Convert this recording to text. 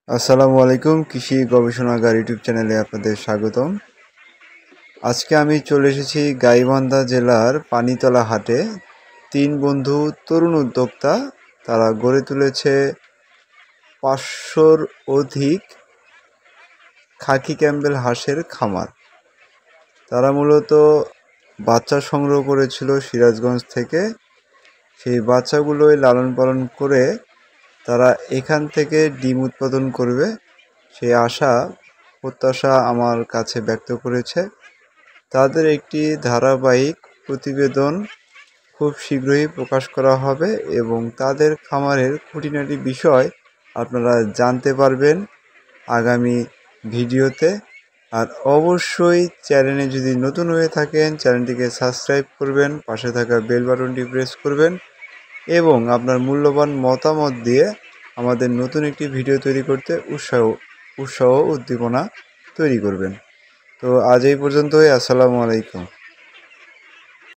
আসসালামু আলাইকুম। কৃষি গবেষণাগার ইউটিউব চ্যানেলে আপনাদের স্বাগতম। আজকে আমি চলে এসেছি গাইবান্ধা জেলার পানিতলা হাটে। তিন বন্ধু তরুণ উদ্যোক্তা, তারা গড়ে তুলেছে 500-র অধিক খাকি ক্যাম্বেল হাঁসের খামার। তারা মূলত বাচ্চা সংগ্রহ করেছিল সিরাজগঞ্জ থেকে। সেই বাচ্চাগুলোই লালন পালন করে তারা এখান থেকে ডিম উৎপাদন করবে, সেই আশা প্রত্যাশা আমার কাছে ব্যক্ত করেছে। তাদের একটি ধারাবাহিক প্রতিবেদন খুব শীঘ্রই প্রকাশ করা হবে এবং তাদের খামারের খুঁটিনাটি বিষয় আপনারা জানতে পারবেন আগামী ভিডিওতে। আর অবশ্যই চ্যানেলে যদি নতুন হয়ে থাকেন চ্যানেলটিকে সাবস্ক্রাইব করবেন, পাশে থাকা বেল বাটনটি প্রেস করবেন এবং আপনার মূল্যবান মতামত দিয়ে আমাদের নতুন একটি ভিডিও তৈরি করতে উৎসাহ উদ্দীপনা তৈরি করবেন। তো আজ এই পর্যন্তই। আসসালামু আলাইকুম।